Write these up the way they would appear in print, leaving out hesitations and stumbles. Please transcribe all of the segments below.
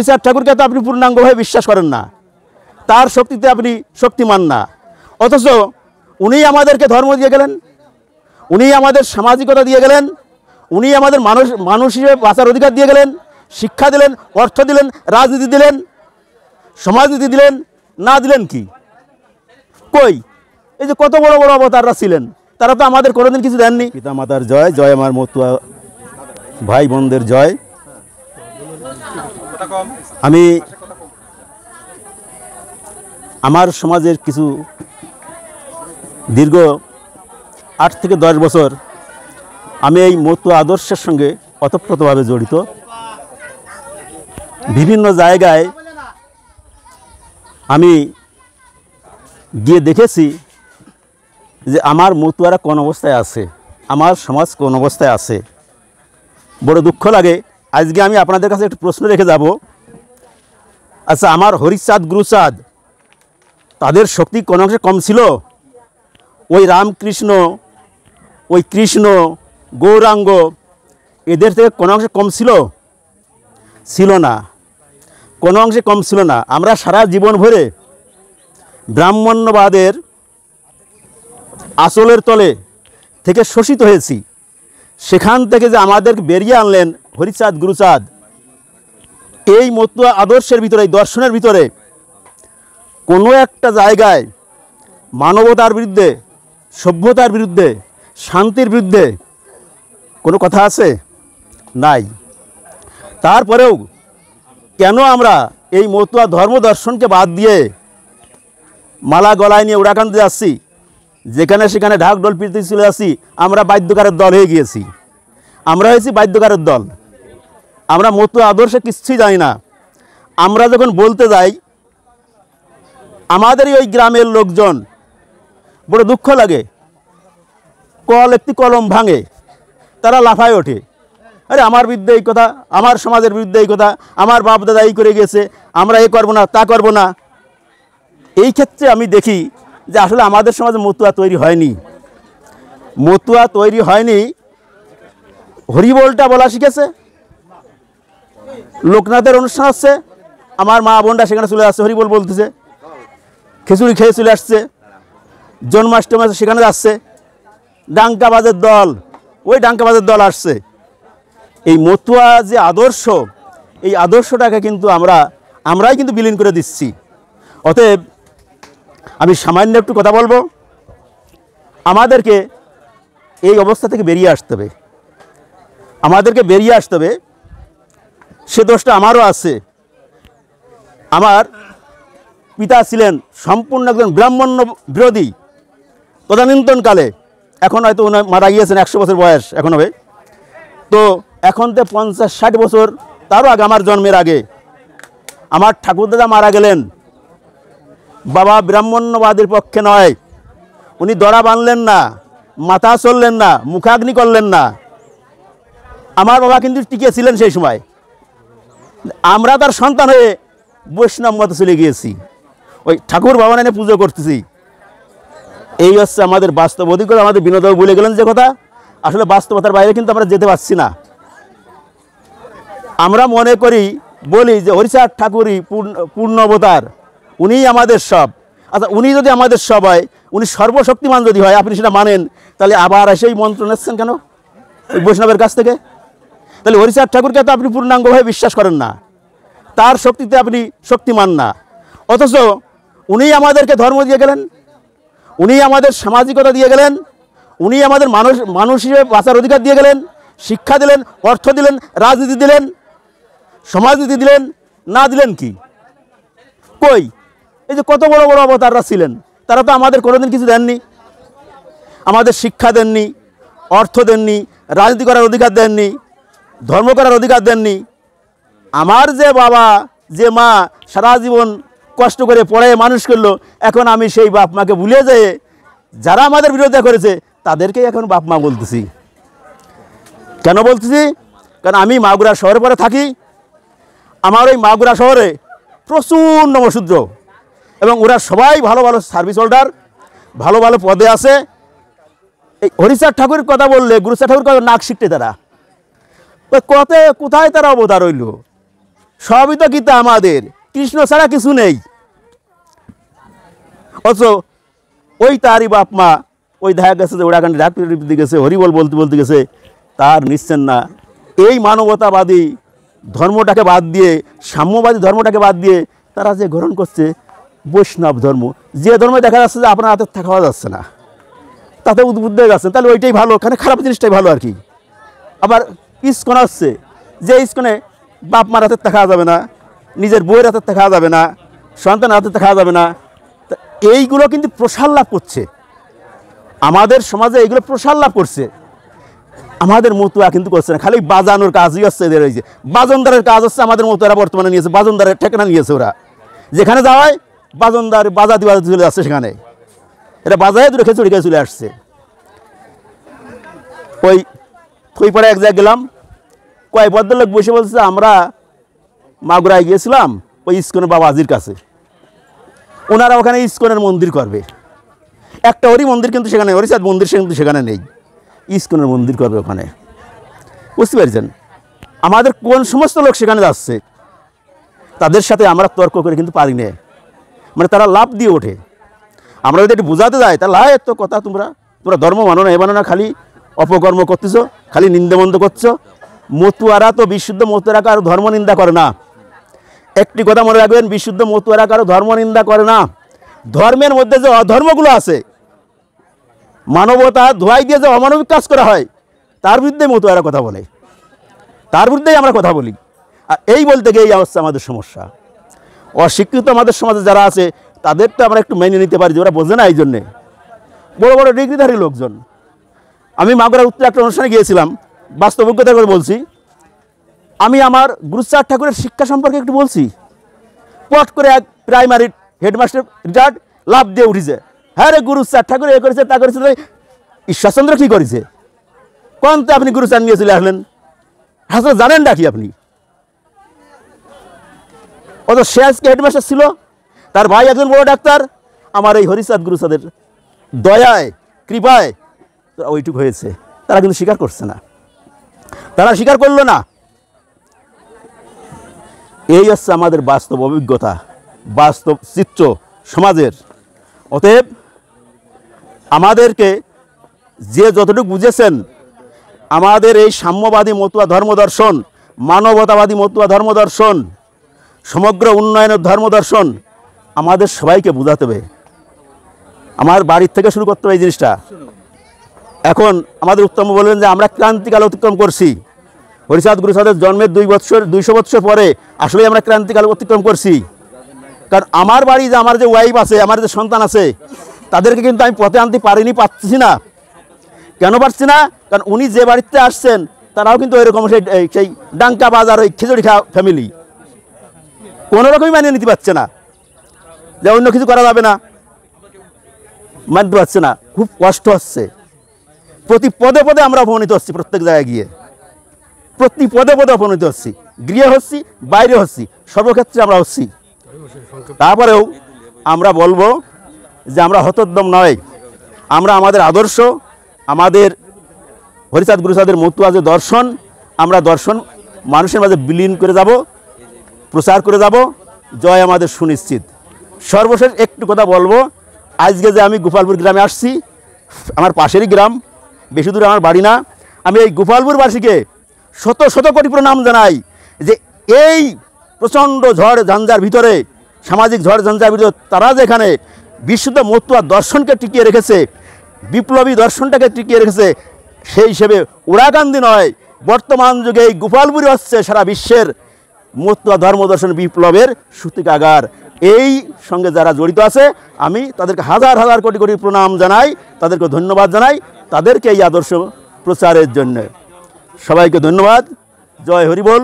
হরিচাঁদ ঠাকুরকে তো আপনি পূর্ণাঙ্গভাবে বিশ্বাস করেন না, তার শক্তিতে আপনি শক্তিমান না, অথচ উনি আমাদেরকে ধর্ম দিয়ে গেলেন, উনি আমাদের সামাজিকতা দিয়ে গেলেন, উনি আমাদের মানুষ হিসেবে বাঁচার অধিকার দিয়ে গেলেন, শিক্ষা দিলেন, অর্থ দিলেন, রাজনীতি দিলেন, সমাজনীতি দিলেন, না দিলেন কি? কই? এই যে কত বড় বড় অবতাররা ছিলেন, তারা তো আমাদের কোনোদিন কিছু দেননি। পিতা মাতার জয়, জয় আমার মতুয়া ভাই বোনদের জয়। আমি আমার সমাজের কিছু দীর্ঘ 8 থেকে 10 বছর আমি এই মতুয়া আদর্শের সঙ্গে ওতপ্রোতভাবে জড়িত। বিভিন্ন জায়গায় আমি গিয়ে দেখেছি যে আমার মতুয়ারা কোন অবস্থায় আছে, আমার সমাজ কোন অবস্থায় আছে। বড় দুঃখ লাগে। আজকে আমি আপনাদের কাছে একটু প্রশ্ন রেখে যাব। আচ্ছা, আমার হরিচাঁদ গুরুচাঁদ তাদের শক্তি কোন অংশে কম ছিল? ওই রামকৃষ্ণ, ওই কৃষ্ণ, গৌরাঙ্গ এদের থেকে কোন অংশে কম ছিল? ছিল না, কোনো অংশে কম ছিল না। আমরা সারা জীবন ভরে ব্রাহ্মণ্যবাদের আসলের তলে থেকে শোষিত হয়েছি। সেখান থেকে যে আমাদের বেরিয়ে আনলেন হরিচাঁদ গুরুচাঁদ, এই মতুয়া আদর্শের ভিতরে, এই দর্শনের ভিতরে কোনো একটা জায়গায় মানবতার বিরুদ্ধে, সভ্যতার বিরুদ্ধে, শান্তির বিরুদ্ধে কোনো কথা আছে? নাই। তারপরেও কেন আমরা এই মতুয়া ধর্ম দর্শনকে বাদ দিয়ে মালা গলায় নিয়ে উড়াকান্তে যাচ্ছি, যেখানে সেখানে ঢাক ঢোল পিটিয়ে চলে যাচ্ছি? আমরা বাদ্যকারের দল হয়ে গিয়েছি, আমরা হয়েছি বাদ্যকারের দল। আমরা মতুয়া আদর্শে কিছুই জানি না। আমরা যখন বলতে যাই, আমাদেরই ওই গ্রামের লোকজন, বড় দুঃখ লাগে, একটি কলম ভাঙে, তারা লাফায় ওঠে, আরে আমার বিরুদ্ধে এই কথা, আমার সমাজের বিরুদ্ধে এই কথা, আমার বাপ দাদা এই করে গেছে, আমরা এ করবো না, তা করবো না। এই ক্ষেত্রে আমি দেখি যে আসলে আমাদের সমাজে মতুয়া তৈরি হয়নি। মতুয়া তৈরি হয়নি, হরিবোলটা বলা শিখেছে। লোকনাথের অনুষ্ঠান হচ্ছে, আমার মা বোনরা সেখানে চলে আসছে, হরিবোল বলতেছে, খিচুড়ি খেয়ে চলে আসছে। জন্মাষ্টমী সেখানে যাচ্ছে, ডাঙ্কাবাজের দল, ওই ডাঙ্কাবাজের দল আসছে। এই মতুয়া যে আদর্শ, এই আদর্শটাকে কিন্তু আমরাই কিন্তু বিলীন করে দিচ্ছি। অতএব আমি সামান্য একটু কথা বলবো। আমাদেরকে এই অবস্থা থেকে বেরিয়ে আসতে হবে, আমাদেরকে বেরিয়ে আসতে হবে। সে দোষটা আমারও আছে। আমার পিতা ছিলেন সম্পূর্ণ একজন ব্রাহ্মণ্য বিরোধী তদানীন্তনকালে। এখন হয়তো উনি মারা গিয়েছেন, 100 বছর বয়স এখন হবে। তো এখন তো 50-60 বছর তারও আগে, আমার জন্মের আগে আমার ঠাকুরদাদা মারা গেলেন। বাবা ব্রাহ্মণ্যবাদের পক্ষে নয়, উনি দড়া বাঁধলেন না, মাথা চললেন না, মুখাগ্নি করলেন না। আমার বাবা কিন্তু টিকে ছিলেন সেই সময়। আমরা তার সন্তান হয়ে বৈষ্ণব মতে চলে গিয়েছি, ওই ঠাকুর ভবনে এনে পুজো করতেছি। এই হচ্ছে আমাদের বাস্তব অধিকার। আমাদের বিনোদবাবু বলে গেলেন যে কথা, আসলে বাস্তবতার বাইরে কিন্তু আমরা যেতে পারছি না। আমরা মনে করি, বলি যে হরিচাঁদ ঠাকুরই পূর্ণ অবতার, উনিই আমাদের সব। আচ্ছা, উনি যদি আমাদের সব হয়, উনি সর্বশক্তিমান যদি হয়, আপনি সেটা মানেন, তাহলে আবার সেই মন্ত্র নিচ্ছেন কেন ওই বৈষ্ণবের কাছ থেকে? তাহলে হরিচাঁদ ঠাকুরকে তো আপনি পূর্ণাঙ্গভাবে বিশ্বাস করেন না, তার শক্তিতে আপনি শক্তিমান না, অথচ উনি আমাদেরকে ধর্ম দিয়ে গেলেন, উনি আমাদের সামাজিকতা দিয়ে গেলেন, উনি আমাদের মানুষ হিসেবে বাঁচার অধিকার দিয়ে গেলেন, শিক্ষা দিলেন, অর্থ দিলেন, রাজনীতি দিলেন, সমাজনীতি দিলেন, না দিলেন কি? কই? এই যে কত বড় বড় অবতাররা ছিলেন, তারা তো আমাদের কোনোদিন কিছু দেননি। আমাদের শিক্ষা দেননি, অর্থ দেননি, রাজনীতি করার অধিকার দেননি, ধর্ম করার অধিকার দেননি। আমার যে বাবা, যে মা সারা জীবন কষ্ট করে পড়ায় মানুষ করলো, এখন আমি সেই বাপ মাকে ভুলে যেয়ে যারা আমাদের বিরোধিতা করেছে তাদেরকেই এখন বাপ মা বলতেছি। কেন বলতেছি? কারণ আমি মাগুরা শহরে পরে থাকি। আমার ওই মাগুরা শহরে প্রচুর নমশূদ্র, এবং ওরা সবাই ভালো ভালো সার্ভিস হোল্ডার, ভালো ভালো পদে আছে। এই হরিচাঁদ ঠাকুরের কথা বললে, গুরুচাঁদ ঠাকুর কথা নাক শিখতে তারা কোথায় তারা অবতার হইল? সবই তো গীতা আমাদের, কৃষ্ণ ছাড়া কিছু নেই। অথচ ওই তারই বাপ মা ওই দেখা গেছে যে ওরাকান্ডে রাত দিতে গেছে, হরিবল বলতে বলতে গেছে, তার নিচ্ছেন না। এই মানবতাবাদী ধর্মটাকে বাদ দিয়ে, সাম্যবাদী ধর্মটাকে বাদ দিয়ে তারা যে গ্রহণ করছে বৈষ্ণব ধর্ম, যে ধর্মে দেখা যাচ্ছে যে আপনার হাতের থাকা যাচ্ছে না, তাতে উদ্বুদ্ধ হয়ে যাচ্ছে, তাহলে ওইটাই ভালো, ওখানে খারাপ জিনিসটাই ভালো আর কি। আবার ইস্কন আসছে, যে ইস্কনে বাপ মার হাতের খাওয়া যাবে না, নিজের বইয়ের হাতের খাওয়া যাবে না, সন্তানের হাতের খাওয়া যাবে না, এইগুলো কিন্তু প্রসার লাভ করছে আমাদের সমাজে, এইগুলো প্রসার লাভ করছে। আমাদের মতুয়া কিন্তু করছে না, খালি বাজানোর কাজই হচ্ছে এদের। ওই যে বাজনদারের কাজ হচ্ছে আমাদের মতুয়ারা বর্তমানে নিয়েছে, বাজনদারের ঠিকানা নিয়েছে ওরা, যেখানে যাওয়ায় বাজনদার বাজাতি বাজাতে চলে যাচ্ছে, সেখানে এটা বাজায় দূরে খেচুড়ি খেয়ে চলে আসছে। ওই পরে এক জায়গায় গেলাম, কয় ভদ্রলোক বসে বলছে আমরা মাগুরায় গিয়েছিলাম ওই ইস্কনের বাবাজির কাছে, ওনারা ওখানে ইস্কনের মন্দির করবে, একটা হরি মন্দির কিন্তু সেখানে, হরিচাঁদ মন্দির কিন্তু সেখানে নেই, ইস্কনের মন্দির করবে ওখানে। বুঝতে পেরেছেন আমাদের কোন সমস্ত লোক সেখানে যাচ্ছে, তাদের সাথে আমরা তর্ক করে কিন্তু পারি না, মানে তারা লাভ দিয়ে ওঠে। আমরা যদি একটু বোঝাতে যাই তাহলে এত কথা, তোমরা ধর্ম মানো না, এ মানো না, খালি অপকর্ম করতেছ, খালি নিন্দামন্দ করছো। মতুয়ারা তো বিশুদ্ধ মতুয়ারা কারো ধর্ম নিন্দা করে না। একটি কথা মনে রাখবেন, বিশুদ্ধ মতুয়ারা কারো ধর্ম নিন্দা করে না। ধর্মের মধ্যে যে অধর্মগুলো আছে, মানবতা ধোয়াই দিয়ে যে অমানবিক কাজ করা হয়, তার বিরুদ্ধে মতুয়ারা কথা বলে, তার বিরুদ্ধেই আমরা কথা বলি। আর এই বলতে গিয়ে এই অবস্থা আমাদের সমস্যা। অশিক্ষিত আমাদের সমাজে যারা আছে তাদের তো আমরা একটু মেনে নিতে পারি যে ওরা বোঝে না, এই জন্যে বড় বড় ডিগ্রিধারী লোকজন। আমি মাগুরা উত্তর একটা অনুষ্ঠানে গিয়েছিলাম, বাস্তব অভিজ্ঞতার কথা বলছি। আমি আমার গুরুচাঁদ ঠাকুরের শিক্ষা সম্পর্কে একটু বলছি, পট করে এক প্রাইমারি হেডমাস্টার রিটায়ার্ড লাভ দিয়ে উঠেছে, হ্যাঁ রে গুরুচাঁদ ঠাকুর এ করেছে তা করেছে, ঈশ্বরচন্দ্র কী করেছে, কোন তো আপনি গুরুচাঁদ নিয়ে চলে আসলেন, আসলে জানেন না কি আপনি? ও তো সে আজকে হেডমাস্টার ছিল, তার ভাই একজন বড় ডাক্তার, আমার এই হরিচাঁদ গুরুচাঁদের দয়ায় কৃপায় ওইটুকু হয়েছে। তারা কিন্তু স্বীকার করছে না, তারা স্বীকার করলো না। এই হচ্ছে আমাদের বাস্তব অভিজ্ঞতা, বাস্তব চিত্র সমাজের। অতএব আমাদেরকে যে যতটুকু বুঝেছেন, আমাদের এই সাম্যবাদী মতুয়া ধর্মদর্শন, মানবতাবাদী মতুয়া ধর্মদর্শন, সমগ্র উন্নয়নের ধর্মদর্শন আমাদের সবাইকে বোঝাতে হবে। আমার বাড়ির থেকে শুরু করতে হবে এই জিনিসটা। এখন আমাদের উত্তম বললেন যে আমরা ক্রান্তিকাল অতিক্রম করছি, হরিচাঁদ গুরুচাঁদের জন্মের 200 বছর পরে আসলেই আমরা ক্রান্তিকাল অতিক্রম করছি। কারণ আমার বাড়ি যে আমার যে ওয়াইফ আছে, আমার যে সন্তান আছে, তাদেরকে কিন্তু আমি পথে আনতে পারছি না। কেন পারছি না? কারণ উনি যে বাড়িতে আসছেন তারাও কিন্তু ওইরকম সেই ডাঙ্কা বাজার ওই খিচুড়ি খাওয়া ফ্যামিলি, কোনো রকমই মানিয়ে নিতে পারছে না যে অন্য কিছু করা যাবে না, মানতে পারছে না, খুব কষ্ট হচ্ছে। প্রতি পদে পদে আমরা অপমানিত হচ্ছি, প্রত্যেক জায়গায় গিয়ে প্রতি পদে পদে অপমানিত হচ্ছি, গৃহে হচ্ছি, বাইরে হচ্ছি, সর্বক্ষেত্রে আমরা হচ্ছি। তারপরেও আমরা বলবো যে আমরা হতোদ্যম নয়, আমরা আমাদের আদর্শ, আমাদের হরিচাঁদ গুরুচাঁদের মতুয়া যে দর্শন, আমরা দর্শন মানুষের মাঝে বিলীন করে যাব, প্রচার করে যাব, জয় আমাদের সুনিশ্চিত। সর্বশেষ একটু কথা বলবো, আজকে যে আমি গোপালপুর গ্রামে আসছি, আমার পাশেরই গ্রাম, বেশি দূরে আমার বাড়ি না। আমি এই গোপালপুরবাসীকে শত শত কোটি প্রণাম জানাই যে এই প্রচণ্ড ঝড় ঝঞ্ঝার ভিতরে, সামাজিক ঝড় ঝঞ্ঝার ভিতরে তারা যেখানে বিশুদ্ধ মতুয়া দর্শনকে টিকিয়ে রেখেছে, বিপ্লবী দর্শনটাকে টিকিয়ে রেখেছে, সেই হিসেবে ওরাকান্দি নয়, বর্তমান যুগে এই গোপালপুরি হচ্ছে সারা বিশ্বের মতুয়া ধর্মদর্শন বিপ্লবের সূতিকাগার। এই সঙ্গে যারা জড়িত আছে আমি তাদেরকে হাজার হাজার কোটি কোটি প্রণাম জানাই, তাদেরকে ধন্যবাদ জানাই, তাদেরকে এই আদর্শ প্রচারের জন্য। সবাইকে ধন্যবাদ। জয় হরিবোল,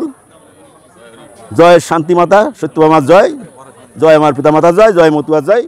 জয় শান্তিমাতা সত্যভামার জয়, জয় আমার পিতামাতার জয়, জয় মতুয়ার জয়।